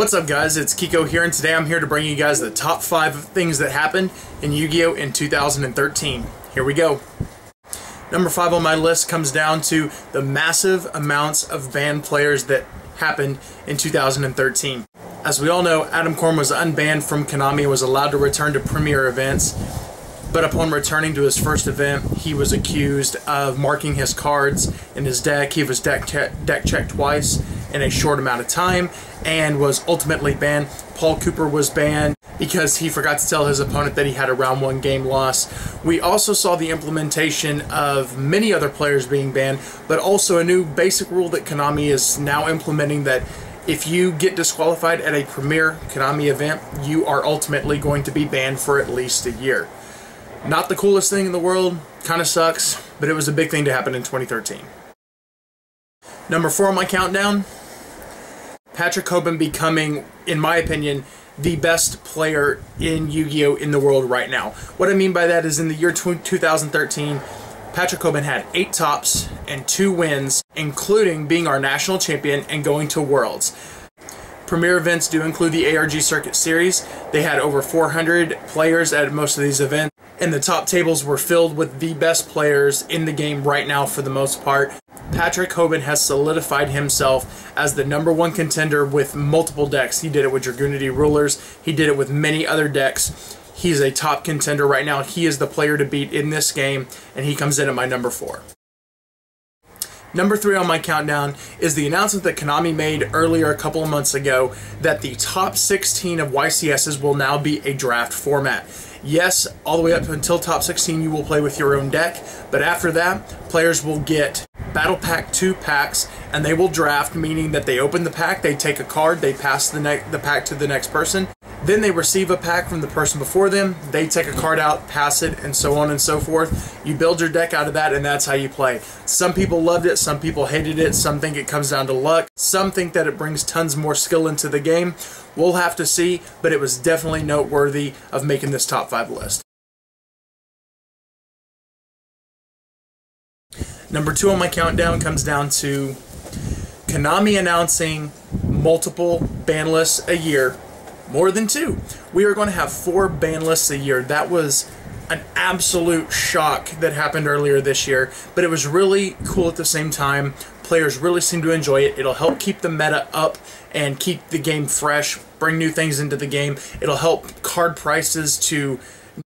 What's up guys, it's Kiko here, and today I'm here to bring you guys the top 5 things that happened in Yu-Gi-Oh! In 2013. Here we go. Number 5 on my list comes down to the massive amounts of banned players that happened in 2013. As we all know, Adam Korn was unbanned from Konami and was allowed to return to premier events, but upon returning to his first event, he was accused of marking his cards in his deck. He was deck checked twice in a short amount of time and was ultimately banned. Paul Cooper was banned because he forgot to tell his opponent that he had a round 1 game loss. We also saw the implementation of many other players being banned, but also a new basic rule that Konami is now implementing that if you get disqualified at a premier Konami event, you are ultimately going to be banned for at least a year. Not the coolest thing in the world, kind of sucks, but it was a big thing to happen in 2013. Number 4 on my countdown, Patrick Hogan becoming, in my opinion, the best player in Yu-Gi-Oh! In the world right now. What I mean by that is in the year 2013, Patrick Hogan had 8 tops and 2 wins, including being our national champion and going to Worlds. Premier events do include the Arg Circuit Series. They had over 400 players at most of these events, and the top tables were filled with the best players in the game right now for the most part. Patrick Hogan has solidified himself as the #1 contender with multiple decks. He did it with Dragoonity Rulers. He did it with many other decks. He's a top contender right now. He is the player to beat in this game, and he comes in at my number 4. Number 3 on my countdown is the announcement that Konami made earlier a couple of months ago that the top 16 of YCSs will now be a draft format. Yes, all the way up until top 16 you will play with your own deck, but after that, players will get Battle Pack 2 packs, and they will draft, meaning that they open the pack, they take a card, they pass the pack to the next person, then they receive a pack from the person before them, they take a card out, pass it, and so on and so forth. You build your deck out of that, and that's how you play. Some people loved it, some people hated it, some think it comes down to luck, some think that it brings tons more skill into the game. We'll have to see, but it was definitely noteworthy of making this top 5 list. Number 2 on my countdown comes down to Konami announcing multiple ban lists a year. More than 2. We are going to have 4 ban lists a year. That was an absolute shock that happened earlier this year, but it was really cool at the same time. Players really seem to enjoy it. It'll help keep the meta up and keep the game fresh, bring new things into the game. It'll help card prices to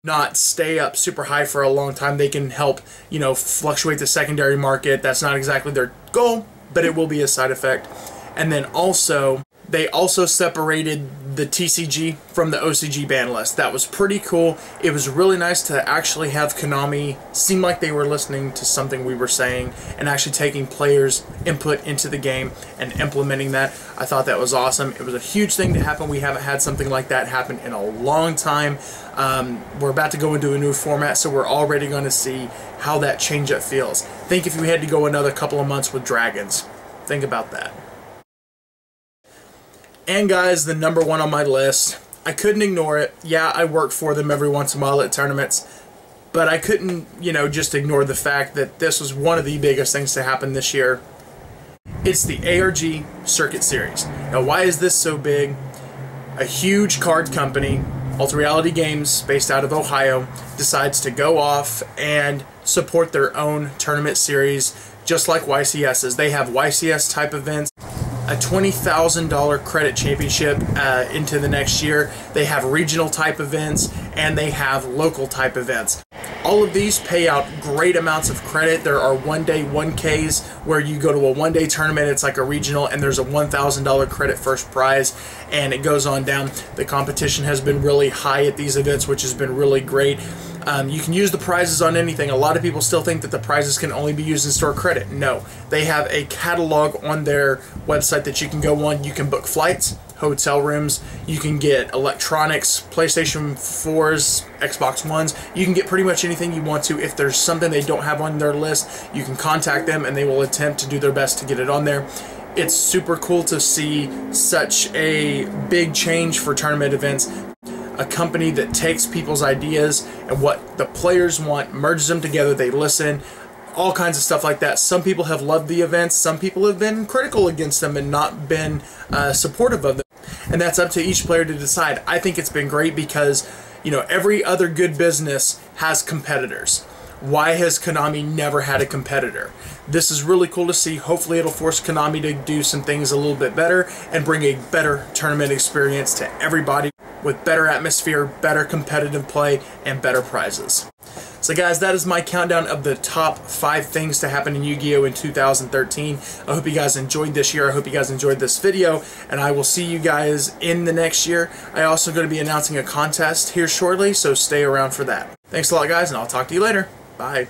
not stay up super high for a long time. They can help, fluctuate the secondary market. That's not exactly their goal, but it will be a side effect. And then also, they also separated the TCG from the OCG ban list. That was pretty cool. It was really nice to actually have Konami seem like they were listening to something we were saying and actually taking players' input into the game and implementing that. I thought that was awesome. It was a huge thing to happen. We haven't had something like that happen in a long time. We're about to go into a new format, so we're already going to see how that change-up feels. Think if we had to go another couple of months with Dragons. Think about that. And guys, the number 1 on my list, I couldn't ignore it. Yeah, I work for them every once in a while at tournaments, but I couldn't, just ignore the fact that this was one of the biggest things to happen this year. It's the Arg Circuit Series. Now, why is this so big? A huge card company, Ultra Reality Games, based out of Ohio, decides to go off and support their own tournament series, just like YCS's. They have YCS type events, a $20,000 credit championship into the next year. They have regional type events, and they have local type events. All of these pay out great amounts of credit. There are one-day 1Ks where you go to a one-day tournament, it's like a regional, and there's a $1,000 credit first prize, and it goes on down. The competition has been really high at these events, which has been really great. You can use the prizes on anything. A lot of people still think that the prizes can only be used in store credit. No, they have a catalog on their website that you can go on. You can book flights, hotel rooms, you can get electronics, PlayStation 4s, Xbox Ones. You can get pretty much anything you want to. If there's something they don't have on their list, you can contact them and they will attempt to do their best to get it on there. It's super cool to see such a big change for tournament events. A company that takes people's ideas and what the players want, merges them together, they listen, all kinds of stuff like that. Some people have loved the events, some people have been critical against them and not been supportive of them. and that's up to each player to decide. I think it's been great because, you know, every other good business has competitors. Why has Konami never had a competitor? This is really cool to see. Hopefully it'll force Konami to do some things a little bit better and bring a better tournament experience to everybody with better atmosphere, better competitive play, and better prizes. So guys, that is my countdown of the top 5 things to happen in Yu-Gi-Oh! In 2013. I hope you guys enjoyed this year. I hope you guys enjoyed this video, and I will see you guys in the next year. I also going to be announcing a contest here shortly, so stay around for that. Thanks a lot, guys, and I'll talk to you later. Bye.